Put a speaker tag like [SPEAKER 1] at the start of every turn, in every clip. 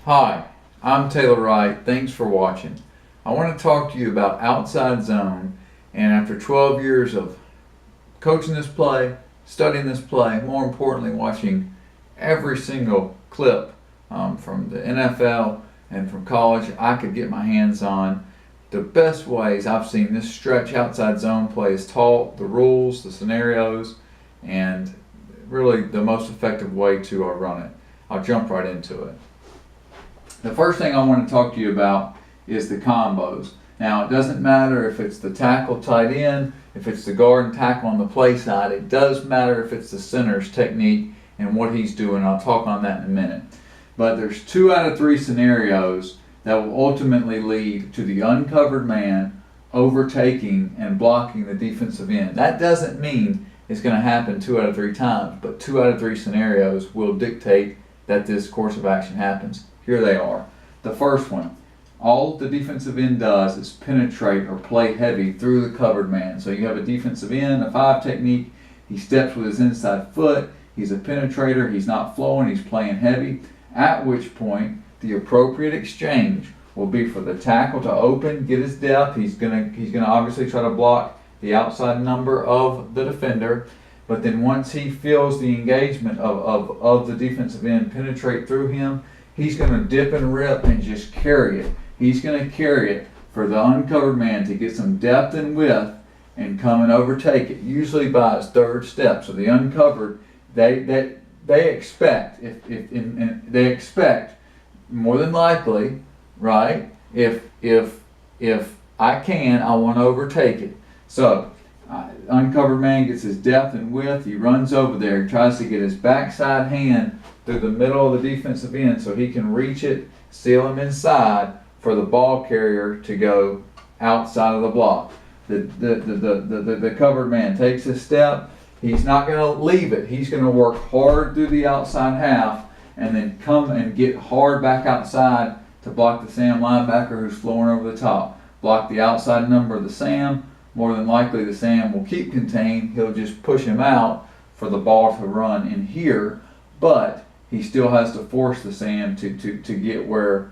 [SPEAKER 1] Hi, I'm Taylor Wright. Thanks for watching. I want to talk to you about outside zone, and after 12 years of coaching this play, studying this play, more importantly watching every single clip from the NFL and from college I could get my hands on, the best ways I've seen this stretch outside zone play is taught, the rules, the scenarios, and really the most effective way to run it. I'll jump right into it. The first thing I want to talk to you about is the combos. Now, it doesn't matter if it's the tackle tight end, if it's the guard and tackle on the play side. It does matter if it's the center's technique and what he's doing. I'll talk on that in a minute. But there's 2 out of 3 scenarios that will ultimately lead to the uncovered man overtaking and blocking the defensive end. That doesn't mean it's going to happen 2 out of 3 times, but 2 out of 3 scenarios will dictate that this course of action happens. Here they are. The first one, all the defensive end does is penetrate or play heavy through the covered man. So you have a defensive end, a 5 technique. He steps with his inside foot. He's a penetrator. He's not flowing. He's playing heavy. At which point, the appropriate exchange will be for the tackle to open, get his depth. He's gonna obviously try to block the outside number of the defender. But then once he feels the engagement of the defensive end penetrate through him, he's going to dip and rip and just carry it. He's going to carry it for the uncovered man to get some depth and width and come and overtake it, usually by his 3rd step. So the uncovered, they expect, they expect more than likely, right? If I can, I want to overtake it. So uncovered man gets his depth and width. He runs over there. He tries to get his backside hand through the middle of the defensive end so he can reach it, seal him inside for the ball carrier to go outside of the block. The covered man takes his step. He's not going to leave it. He's going to work hard through the outside half and then come and get hard back outside to block the Sam linebacker who's flowing over the top. Block the outside number of the Sam. More than likely the Sam will keep contained. He'll just push him out for the ball to run in here, but he still has to force the Sam to get where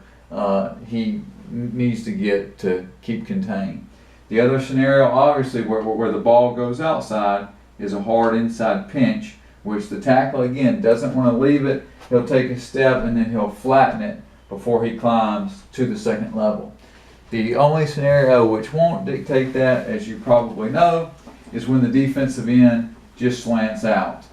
[SPEAKER 1] he needs to get to keep contained. The other scenario, obviously, where the ball goes outside is a hard inside pinch, which the tackle, again, doesn't want to leave it. He'll take a step and then he'll flatten it before he climbs to the 2nd level. The only scenario which won't dictate that, as you probably know, is when the defensive end just slants out.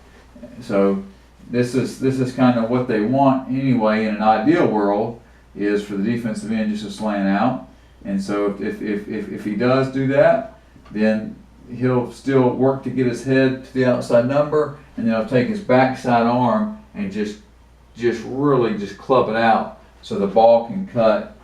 [SPEAKER 1] So this is kind of what they want anyway in an ideal world, is for the defensive end just to slant out. And so if he does do that, then he'll still work to get his head to the outside number, and then he'll take his backside arm and just really club it out so the ball can cut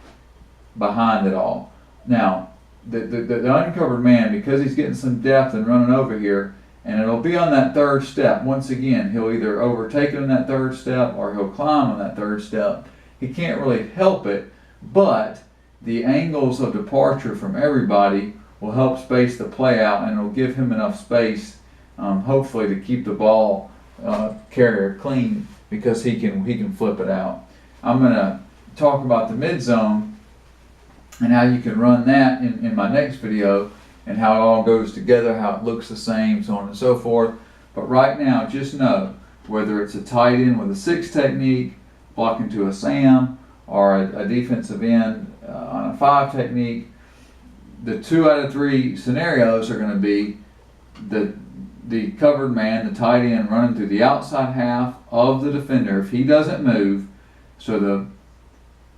[SPEAKER 1] behind it all. Now, the uncovered man, because he's getting some depth and running over here, and it'll be on that 3rd step. Once again, he'll either overtake it on that 3rd step or he'll climb on that 3rd step. He can't really help it, but the angles of departure from everybody will help space the play out, and it'll give him enough space, hopefully, to keep the ball carrier clean, because he can flip it out. I'm going to talk about the mid zone and how you can run that in my next video, and how it all goes together, how it looks the same, so on and so forth. But right now, just know, whether it's a tight end with a 6 technique, blocking to a Sam, or a defensive end on a 5 technique, the 2 out of 3 scenarios are going to be the covered man, the tight end, running through the outside half of the defender if he doesn't move, so the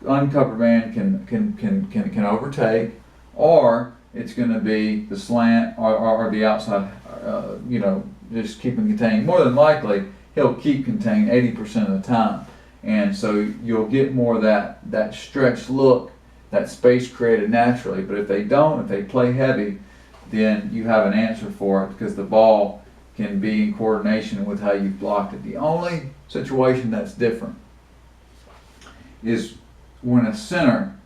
[SPEAKER 1] uncovered man can overtake, or it's going to be the slant or the outside, just keep him contained. More than likely, he'll keep contained 80% of the time. And so you'll get more of that stretched look, that space created naturally. But if they don't, if they play heavy, then you have an answer for it, because the ball can be in coordination with how you've blocked it. The only situation that's different is when a center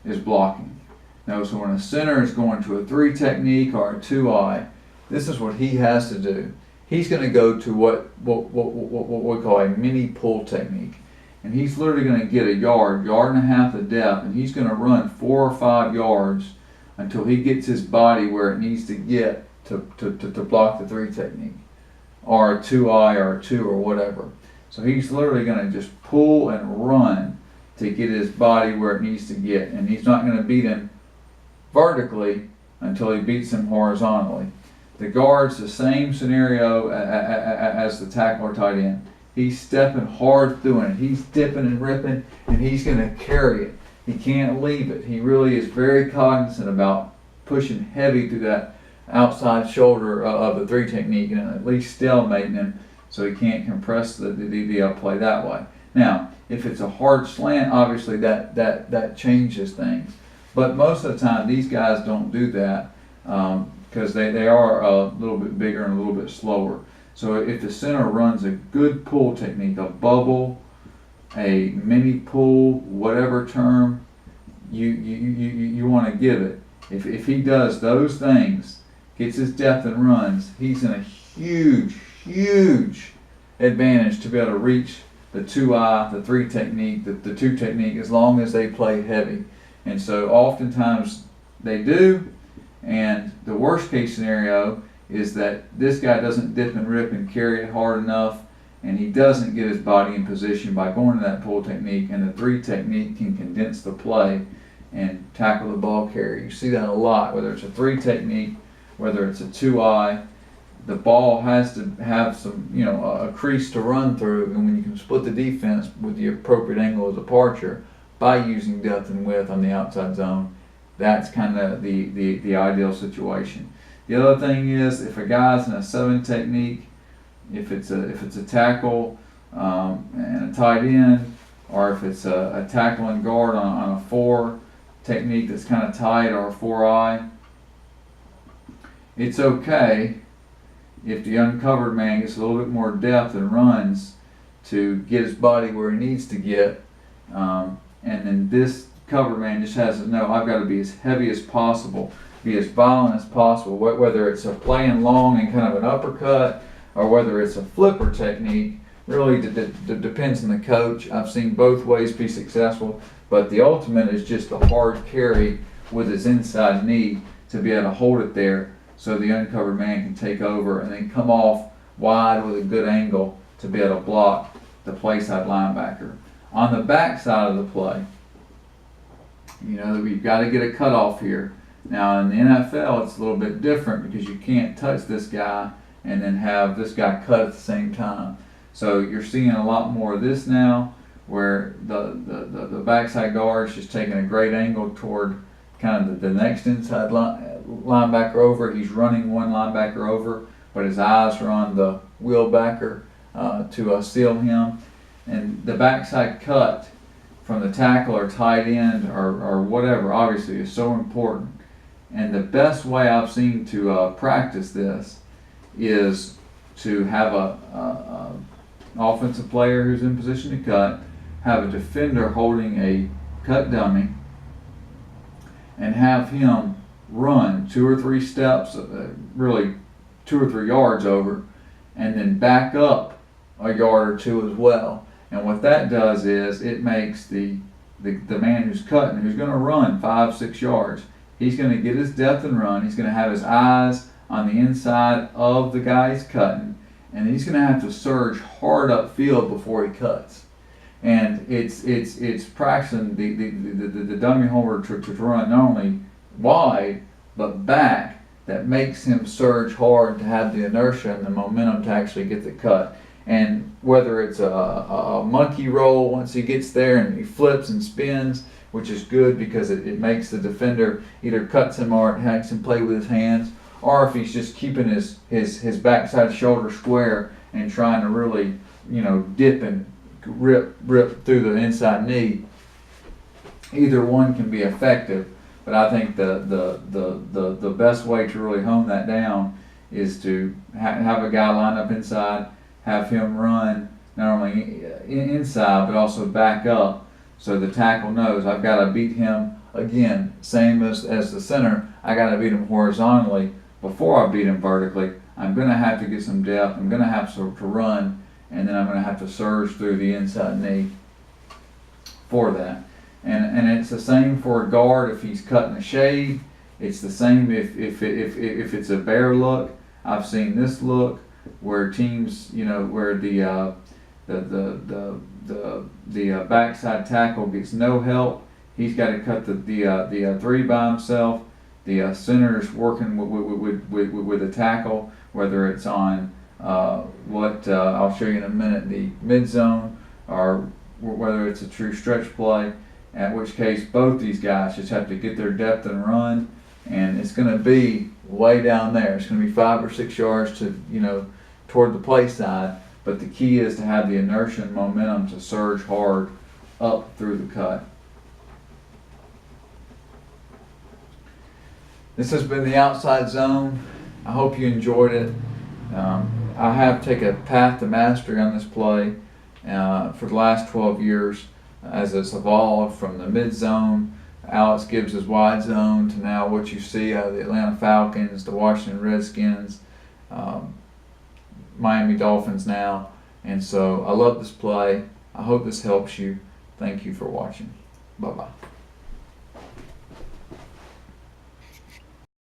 [SPEAKER 1] is blocking. Now, so when a center is going to a 3 technique or a 2-eye, this is what he has to do. He's going to go to what we call a mini pull technique. and he's literally going to get a yard and a half of depth, and he's going to run 4 or 5 yards until he gets his body where it needs to get to block the 3 technique, or a 2-eye or a 2 or whatever. So he's literally going to just pull and run to get his body where it needs to get, and he's not going to beat him vertically until he beats him horizontally. The guard's the same scenario as the tackle or tight end. He's stepping hard through it. He's dipping and ripping, and he's going to carry it. He can't leave it. He really is very cognizant about pushing heavy through that outside shoulder of the 3 technique, and at least stalemating him so he can't compress the play that way. Now, if it's a hard slant, obviously that changes things. But most of the time, these guys don't do that because they are a little bit bigger and a little bit slower. So if the center runs a good pull technique, a bubble, a mini pull, whatever term you want to give it, if he does those things, gets his depth and runs, he's in a huge advantage to be able to reach the 2-eye, the 3 technique, the 2 technique, as long as they play heavy. And so oftentimes they do, and the worst case scenario is that this guy doesn't dip and rip and carry it hard enough, and he doesn't get his body in position by going to that pull technique, and the 3 technique can condense the play and tackle the ball carrier. You see that a lot, whether it's a 3 technique, whether it's a 2-eye, the ball has to have some, a crease to run through, and when you can split the defense with the appropriate angle of departure by using depth and width on the outside zone, that's kind of the ideal situation. The other thing is, if a guy's in a 7 technique, if it's a tackle and a tight end, or if it's a tackle and guard on a 4 technique that's kind of tight, or a 4-eye, it's okay if the uncovered man gets a little bit more depth and runs to get his body where he needs to get, and then this covered man just has to know, I've got to be as heavy as possible, be as violent as possible, whether it's a playing long and kind of an uppercut, or whether it's a flipper technique. Really depends on the coach. I've seen both ways be successful, but the ultimate is just a hard carry with his inside knee to be able to hold it there so the uncovered man can take over and then come off wide with a good angle to be able to block the play side linebacker. On the back side of the play, we've got to get a cutoff here. Now in the NFL, it's a little bit different because you can't touch this guy and then have this guy cut at the same time. So you're seeing a lot more of this now, where the backside guard is just taking a great angle toward kind of the next inside linebacker over. He's running one linebacker over, but his eyes are on the wheel backer to seal him. And the backside cut from the tackle or tight end or whatever, obviously, is so important. And the best way I've seen to practice this is to have a offensive player who's in position to cut, have a defender holding a cut dummy, and have him run 2 or 3 steps, really 2 or 3 yards over, and then back up a yard or 2 as well. And what that does is it makes the man who's cutting, who's going to run 5-6 yards, he's going to get his depth and run. He's going to have his eyes on the inside of the guy he's cutting, and he's going to have to surge hard upfield before he cuts. And it's practicing the dummy holder to run not only wide but back, that makes him surge hard to have the inertia and the momentum to actually get the cut. And whether it's a monkey roll once he gets there and he flips and spins, which is good because it makes the defender either cuts him or it makes him play with his hands, or if he's just keeping his backside shoulder square and trying to really, dip and rip through the inside knee. Either one can be effective, but I think the best way to really hone that down is to have a guy line up inside, have him run not only inside but also back up, so the tackle knows I've got to beat him again, same as the center. I got to beat him horizontally before I beat him vertically. I'm going to have to get some depth. I'm going to have to run, and then I'm going to have to surge through the inside knee. for that. And it's the same for a guard if he's cutting a shade. It's the same if it's a bear look. I've seen this look where teams, where the backside tackle gets no help. He's got to cut the three by himself. The center's working with the tackle, whether it's on what I'll show you in a minute, the mid zone, or whether it's a true stretch play. In which case, both these guys just have to get their depth and run, and it's going to be way down there. It's going to be 5 or 6 yards to toward the play side. But the key is to have the inertia and momentum to surge hard up through the cut. This has been the Outside Zone. I hope you enjoyed it. I have taken a path to mastery on this play for the last 12 years as it's evolved from the mid zone, Alex Gibbs' wide zone, to now what you see out of the Atlanta Falcons, the Washington Redskins, Miami Dolphins now. And so I love this play. I hope this helps you. Thank you for watching. Bye-bye.